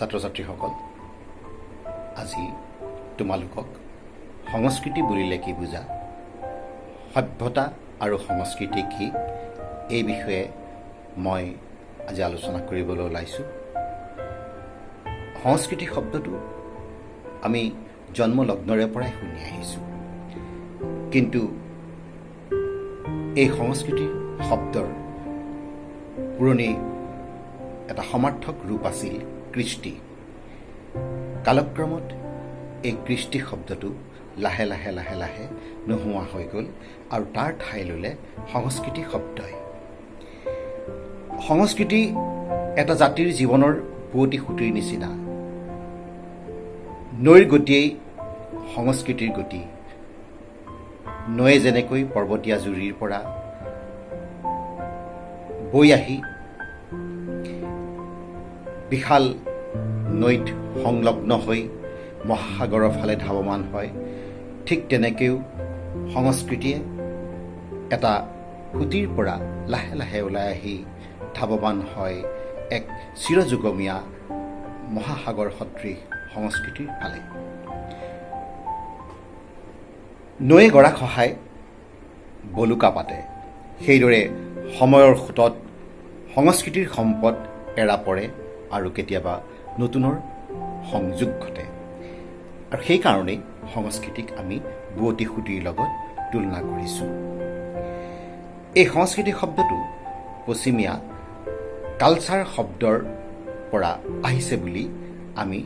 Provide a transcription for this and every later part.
ছাত্ৰ ছাত্ৰীসকল, আজি তোমালোকক সংস্কৃতি বুলিলে কি বুজা, সভ্যতা আৰু সংস্কৃতি কি, এই বিষয়ে মই আজি আলোচনা কৰিবলৈ ওলাইছোঁ। সংস্কৃতি শব্দটো আমি জন্মলগ্নৰে পৰাই শুনি আহিছোঁ, কিন্তু এই সংস্কৃতি শব্দৰ পুৰণি এটা সমাৰ্থক ৰূপ আছিল কৃষ্টি। কালক্ৰমত এই কৃষ্টি শব্দটো লাহে লাহে লাহে লাহে নোহোৱা হৈ গ'ল আৰু তাৰ ঠাই ল'লে সংস্কৃতি শব্দই। সংস্কৃতি এটা জাতিৰ জীৱনৰ পুৱতি সুঁতিৰ নিচিনা। নৈৰ গতিয়েই সংস্কৃতিৰ গতি। নৈয়ে যেনেকৈ পৰ্বতীয়া জুৰিৰ পৰা বৈ আহি বিশাল নৈত সংলগ্ন হৈ মহাসাগৰৰ ফালে ধাৱমান হয়, ঠিক তেনেকৈও সংস্কৃতিয়ে এটা সুঁতিৰ পৰা লাহে লাহে ওলাই আহি ধাৱমান হয় এক চিৰযুগমীয়া মহাসাগৰ সদৃশ সংস্কৃতিৰ ফালে। নৈয়ে গৰা খহাই বলুকা পাতে, সেইদৰে সময়ৰ সোঁতত সংস্কৃতিৰ সম্পদ এৰা পৰে আৰু কেতিয়াবা নতুনৰ সংযোগ ঘটে। আৰু সেইকাৰণেই সংস্কৃতিক আমি বুৱতী সুঁতিৰ লগত তুলনা কৰিছোঁ। এই সংস্কৃতি শব্দটো পশ্চিমীয়া কালচাৰ শব্দৰ পৰা আহিছে বুলি আমি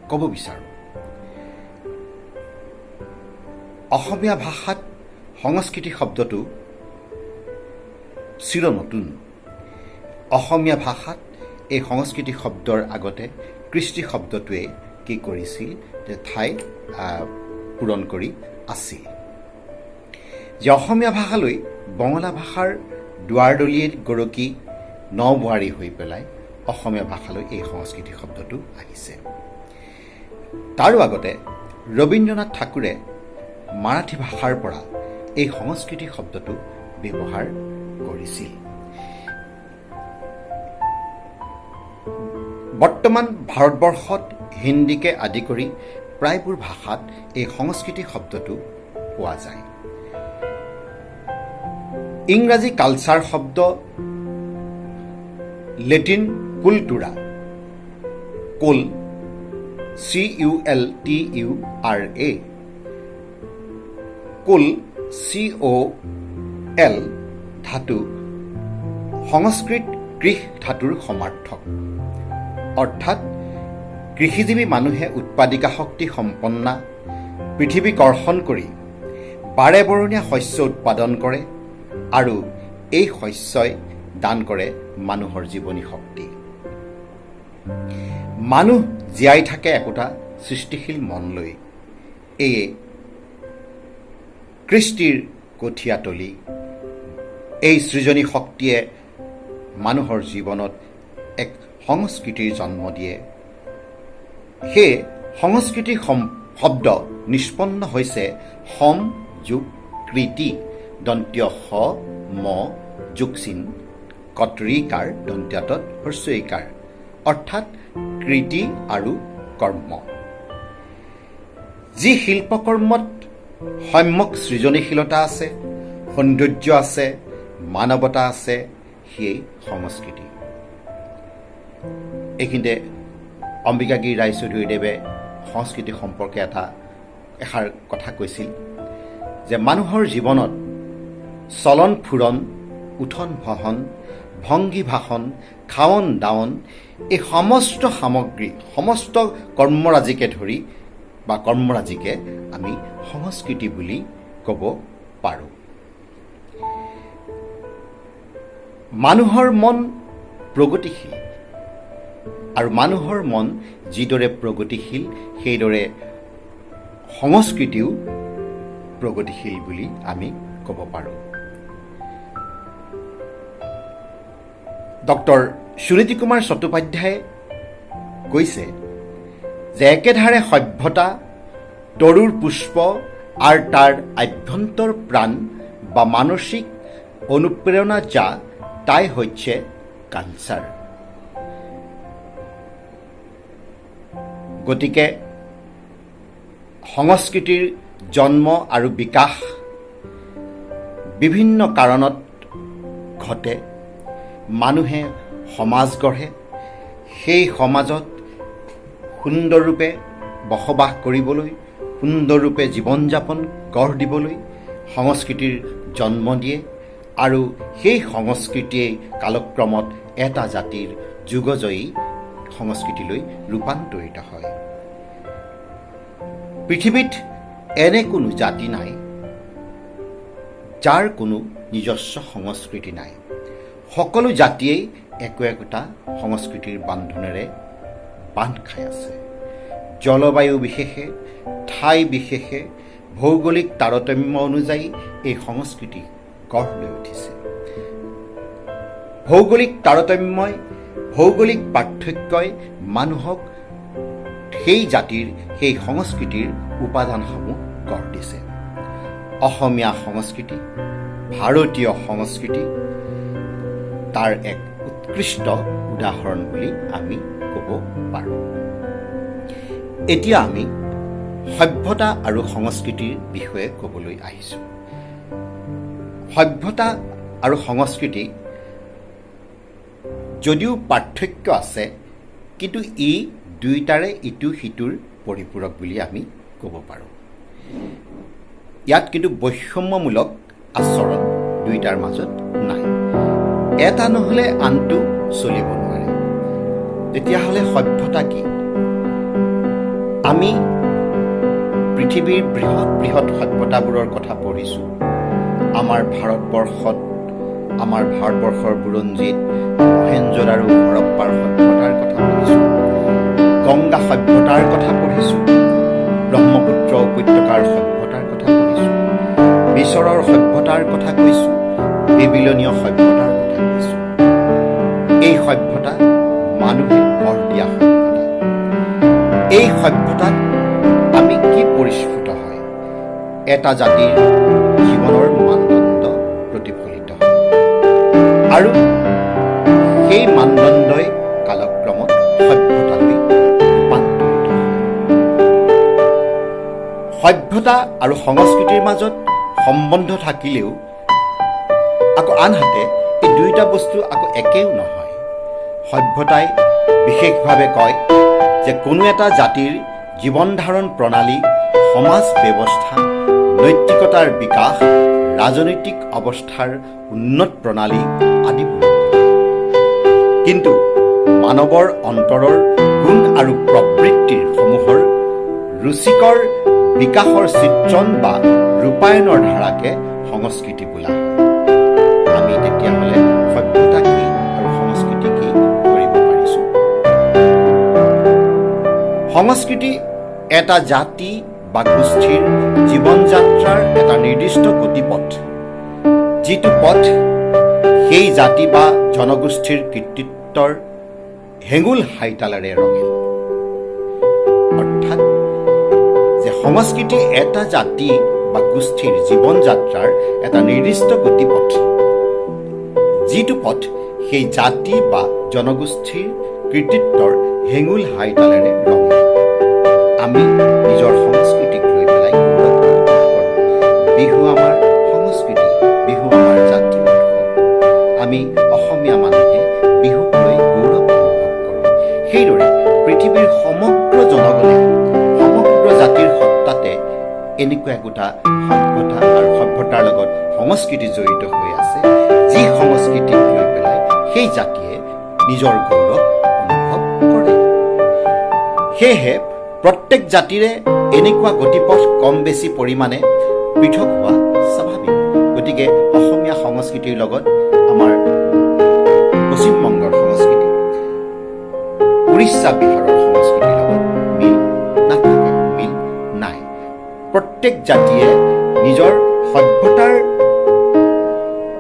ক'ব বিচাৰোঁ। অসমীয়া ভাষাত সংস্কৃতি শব্দটো চিৰ নতুন। অসমীয়া ভাষাত এই সংস্কৃতি শব্দৰ আগতে কৃষ্টি শব্দটোৱে কি কৰিছিল যে ঠাই পূৰণ কৰি আছিল। যে অসমীয়া ভাষালৈ বঙলা ভাষাৰ দুৱাৰদলিৰ গৰকী নবোৱাৰী হৈ পেলাই অসমীয়া ভাষালৈ এই সংস্কৃতি শব্দটো আহিছে। তাৰো আগতে ৰবীন্দ্ৰনাথ ঠাকুৰে মাৰাঠী ভাষাৰ পৰা এই সংস্কৃতি শব্দটো ব্যৱহাৰ কৰিছিল। বৰ্তমান ভাৰতবৰ্ষত হিন্দীকে আদি কৰি প্ৰায়বোৰ ভাষাত এই সংস্কৃতি শব্দটো পোৱা যায়। ইংৰাজী কালচাৰ শব্দ লেটিন কুলটুৰা, কুল CULTURA, কুল COL ধাতু সংস্কৃত কৃষ ধাতুৰ সমাৰ্থক, অৰ্থাৎ কৃষিজীৱী মানুহে উৎপাদিকা শক্তি সম্পন্না পৃথিৱী কৰ্ষণ কৰি বাৰে বৰণীয়া শস্য উৎপাদন কৰে আৰু এই শস্যই দান কৰে মানুহৰ জীৱনী শক্তি। মানুহ জীয়াই থাকে একোটা সৃষ্টিশীল মন লৈ। এয়ে কৃষ্টিৰ কঠীয়াতলি। এই সৃজনী শক্তিয়ে মানুহৰ জীৱনত এক সংস্কৃতিৰ জন্ম দিয়ে। সেয়ে সংস্কৃতিৰ শব্দ নিষ্পন্ন হৈছে সম যোগ কৃতি দন্ত্য স ম যোগচিন কতৰিকাৰ দন্ত্যাতত হ্ৰস্বইকাৰ, অৰ্থাৎ কৃতি আৰু কৰ্ম। যি শিল্পকৰ্মত সম্যক সৃজনীশীলতা আছে, সৌন্দৰ্য আছে, মানৱতা আছে, সিয়েই সংস্কৃতি। এইখিনিতে অম্বিকাগিৰি ৰায়চৌধুৰীদেৱে সংস্কৃতি সম্পৰ্কে এষাৰ কথা কৈছিল যে মানুহৰ জীৱনত চলন ফুৰণ, উঠন বহন, ভংগী ভাষণ, খাৱন দাৱন, এই সমস্ত সামগ্ৰী, সমস্ত কৰ্মৰাজিকে ধৰি বা কৰ্মৰাজিকে আমি সংস্কৃতি বুলি ক'ব পাৰোঁ। মানুহৰ মন প্ৰগতিশীল আৰু মানুহৰ মন যিদৰে প্ৰগতিশীল সেইদৰে সংস্কৃতিও প্ৰগতিশীল বুলি আমি ক'ব পাৰোঁ। ডক্টৰ সুনীতি কুমাৰ চট্টোপাধ্যায়ে কৈছে যে একেধাৰে সভ্যতা তৰুৰ পুষ্প আৰু তাৰ আভ্যন্তৰ প্ৰাণ বা মানসিক অনুপ্ৰেৰণা যা তাই হচ্ছে কালচাৰ। গতিকে সংস্কৃতিৰ জন্ম আৰু বিকাশ বিভিন্ন কাৰণত ঘটে। মানুহে সমাজ গঢ়ে, সেই সমাজত সুন্দৰৰূপে বসবাস কৰিবলৈ, সুন্দৰৰূপে জীৱন যাপন গঢ় দিবলৈ সংস্কৃতিৰ জন্ম দিয়ে আৰু সেই সংস্কৃতিয়ে কালক্ৰমত এটা জাতিৰ যুগজয়ী সংস্কৃতিলৈ ৰূপান্তৰিত হয়। পৃথিৱীত এনে কোনো জাতি নাই যাৰ কোনো নিজস্ব সংস্কৃতি নাই। সকলো জাতিয়েই একো একোটা সংস্কৃতিৰ বান্ধোনেৰে বান্ধ খাই আছে। জলবায়ু বিশেষে, ঠাই বিশেষে, ভৌগোলিক তাৰতম্য অনুযায়ী এই সংস্কৃতি গঢ় লৈ উঠিছে। ভৌগোলিক তাৰতম্যই, ভৌগোলিক পাৰ্থক্যই মানুহক সেই জাতিৰ, সেই সংস্কৃতিৰ উপাদানসমূহ গঢ় দিছে। অসমীয়া সংস্কৃতি, ভাৰতীয় সংস্কৃতি তাৰ এক উৎকৃষ্ট উদাহৰণ বুলি আমি ক'ব পাৰোঁ। এতিয়া আমি সভ্যতা আৰু সংস্কৃতিৰ বিষয়ে ক'বলৈ আহিছোঁ। সভ্যতা আৰু সংস্কৃতি যদিও পাৰ্থক্য আছে, কিন্তু ই দুয়োটাৰে ইটো সিটোৰ পৰিপূৰক বুলি আমি ক'ব পাৰোঁ। ইয়াত কিন্তু বৈষম্যমূলক আচৰণ দুয়োটাৰ মাজত নাই। এটা নহ'লে আনটো চলিব নোৱাৰে। তেতিয়াহ'লে সভ্যতা কি? আমি পৃথিৱীৰ বৃহৎ বৃহৎ সভ্যতাবোৰৰ কথা পঢ়িছোঁ। আমাৰ ভাৰতবৰ্ষৰ বুৰঞ্জীত মহেঞ্জোদাৰো, হৰপ্পাৰ সভ্যতাৰ কথা পঢ়িছোঁ, গংগা সভ্যতাৰ কথা পঢ়িছোঁ, ব্ৰহ্মপুত্ৰ উপত্যকাৰ সভ্যতাৰ কথা পঢ়িছোঁ, মিছৰৰ সভ্যতাৰ কথা কৈছোঁ, বেবিলনীয় সভ্যতাৰ কথা কৈছোঁ। এই সভ্যতা মানুহে গঢ় দিয়া সভ্যতা। এই সভ্যতাত আমি কি পৰিস্ফুট হয়? এটা জাতিৰ জীৱনৰ মানদণ্ড প্ৰতিফলিত হয় আৰু সেই মানদণ্ডই কালক্ৰমত সভ্যতালৈ ৰূপান্তৰিত হয়। সভ্যতা আৰু সংস্কৃতিৰ মাজত সম্বন্ধ থাকিলেও আকৌ আনহাতে এই দুয়োটা বস্তু আকৌ একেও নহয়। সভ্যতাই বিশেষভাৱে কয় যে কোনো এটা জাতিৰ জীৱন ধাৰণ প্ৰণালী, সমাজ ব্যৱস্থা, নৈতিকতাৰ বিকাশ, ৰাজনৈতিক অৱস্থাৰ উন্নত প্ৰণালী আদিবোৰ। কিন্তু মানৱৰ অন্তৰৰ গুণ আৰু প্ৰবৃত্তিৰ সমূহৰ ৰুচিকৰ বিকাশৰ চিত্ৰণ বা ৰূপায়ণৰ ধাৰাকে সংস্কৃতি বোলা হয়। আমি তেতিয়াহ'লে সভ্যতা কি আৰু সংস্কৃতি কি ধৰিব পাৰিছোঁ? সংস্কৃতি এটা জাতি বা গোষ্ঠীৰ জীৱন যাত্ৰাৰ এটা নিৰ্দিষ্ট গতিপথ, যিটো পথ সেই জাতি বা জনগোষ্ঠীৰ কৃতিত্বৰ হেঙুল হাইতালেৰে ৰঙিল। অৰ্থাৎ যে সংস্কৃতি এটা জাতি বা গোষ্ঠীৰ জীৱন যাত্ৰাৰ এটা নিৰ্দিষ্ট গতিপথ, যিটো পথ সেই জাতি বা জনগোষ্ঠীৰ কৃতিত্বৰ হেঙুল হাইতালেৰে ৰঙিল। আমি নিজৰ সংস্কৃতিক লৈ পেলাই গৌৰৱ কৰোঁ। বিহু আমাৰ সংস্কৃতি, বিহু আমাৰ জাতীয় উৎসৱ। আমি অসমীয়া মানুহে বিহুক লৈ গৌৰৱ অনুভৱ কৰোঁ। সেইদৰে পৃথিৱীৰ সমগ্ৰ জনগণে, সমগ্ৰ জাতিৰ সত্তাতে এনেকুৱা একোটা সভ্যতা আৰু সভ্যতাৰ লগত সংস্কৃতি জড়িত হৈ আছে, যি সংস্কৃতিক লৈ পেলাই সেই জাতিয়ে নিজৰ গৌৰৱ অনুভৱ কৰে। সেয়েহে প্ৰত্যেক জাতিৰে এনেকুৱা গতিপথ কম বেছি পৰিমাণে পৃথক হোৱা স্বাভাৱিক। গতিকে অসমীয়া সংস্কৃতিৰ লগত আমাৰ পশ্চিমবংগৰ সংস্কৃতি, উৰিষ্যা, বিহাৰৰ সংস্কৃতিৰ লগত মিল নাথাকে, মিল নাই। প্ৰত্যেক জাতিয়ে নিজৰ সভ্যতাৰ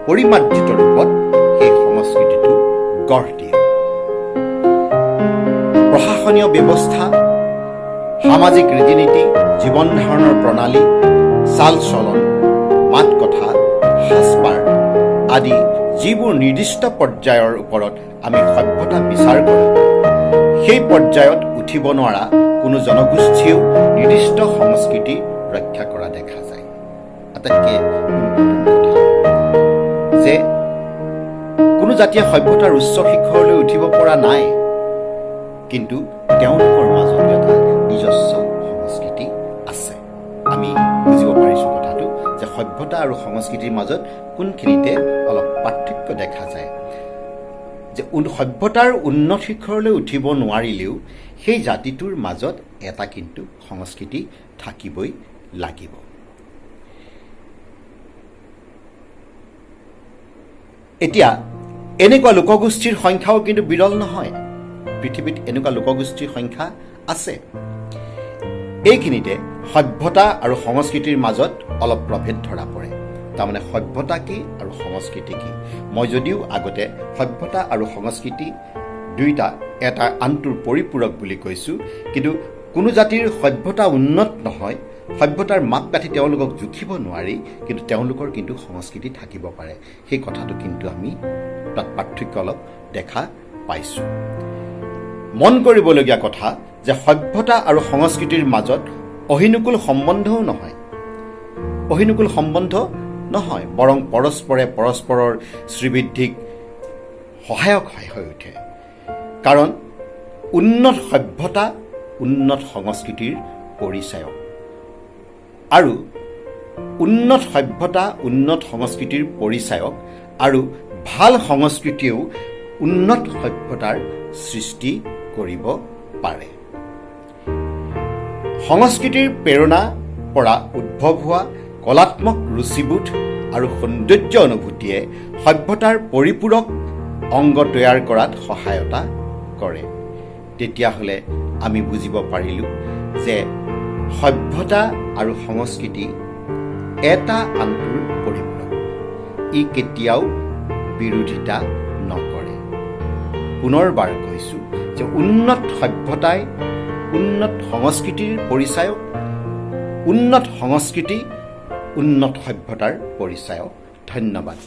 পৰিমাৰ্জিত ৰূপত সেই সংস্কৃতিটো গঢ় দিয়ে। প্ৰশাসনীয় ব্যৱস্থা, সামাজিক ৰীতি নীতি, জীৱন ধাৰণৰ প্ৰণালী, চাল চলন, মাত কথা, সাজপাৰ আদি যিবোৰ নিৰ্দিষ্ট পৰ্যায়ৰ ওপৰত আমি সভ্যতা বিচাৰ কৰোঁ, সেই পৰ্যায়ত উঠিব নোৱাৰা কোনো জনগোষ্ঠীয়েও নিৰ্দিষ্ট সংস্কৃতি ৰক্ষা কৰা দেখা যায়। আটাইতকৈ ইম্পৰ্টেণ্ট কথা যে কোনো জাতিয়ে সভ্যতাৰ উচ্চ শিখৰলৈ উঠিব পৰা নাই, কিন্তু তেওঁলোকৰ মাজত এটা নিজস্ব সংস্কৃতি আছে। আমি বুজিব পাৰিছোঁ কথাটো যে সভ্যতা আৰু সংস্কৃতিৰ মাজত কোনখিনিতে অলপ পাৰ্থক্য দেখা যায়। যে সভ্যতাৰ উন্নত শিখৰলৈ উঠিব নোৱাৰিলেও সেই জাতিটোৰ মাজত এটা কিন্তু সংস্কৃতি থাকিবই লাগিব। এতিয়া এনেকুৱা লোকগোষ্ঠীৰ সংখ্যাও কিন্তু বিৰল নহয়। পৃথিৱীত এনেকুৱা লোকগোষ্ঠীৰ সংখ্যা আছে। এইখিনিতে সভ্যতা আৰু সংস্কৃতিৰ মাজত অলপ প্ৰভেদ ধৰা পৰে। তাৰমানে সভ্যতা কি আৰু সংস্কৃতি কি? মই যদিও আগতে সভ্যতা আৰু সংস্কৃতি দুয়োটা এটা আনটোৰ পৰিপূৰক বুলি কৈছোঁ, কিন্তু কোনো জাতিৰ সভ্যতা উন্নত নহয়, সভ্যতাৰ মাপকাঠি তেওঁলোকক জুখিব নোৱাৰি, কিন্তু তেওঁলোকৰ কিন্তু সংস্কৃতি থাকিব পাৰে। সেই কথাটো কিন্তু আমি তাত পাৰ্থক্য অলপ দেখা পাইছোঁ। মন কৰিবলগীয়া কথা যে সভ্যতা আৰু সংস্কৃতিৰ মাজত অহিনুকুল সম্বন্ধও নহয়। অহিনুকুল সম্বন্ধ নহয়, বৰং পৰস্পৰে পৰস্পৰৰ শ্ৰীবৃদ্ধিক সহায়ক হৈ উঠে। কাৰণ উন্নত সভ্যতা উন্নত সংস্কৃতিৰ পৰিচায়ক, আৰু উন্নত সভ্যতা উন্নত সংস্কৃতিৰ পৰিচায়ক, আৰু ভাল সংস্কৃতিয়েও উন্নত সভ্যতাৰ সৃষ্টি কৰিব পাৰে। সংস্কৃতিৰ প্ৰেৰণা পৰা উদ্ভৱ হোৱা কলাত্মক ৰুচিবোধ আৰু সৌন্দৰ্য অনুভূতিয়ে সভ্যতাৰ পৰিপূৰক অংগ তৈয়াৰ কৰাত সহায়তা কৰে। তেতিয়াহ'লে আমি বুজিব পাৰিলোঁ যে সভ্যতা আৰু সংস্কৃতি এটা আনটোৰ পৰিপূৰক। ই কেতিয়াও বিৰোধিতা নকৰে। পুনৰবাৰ কৈছোঁ যে উন্নত সভ্যতাই উন্নত সংস্কৃতিৰ পৰিচায়ক, উন্নত সংস্কৃতি উন্নত সভ্যতাৰ পৰিচায়ক। ধন্যবাদ।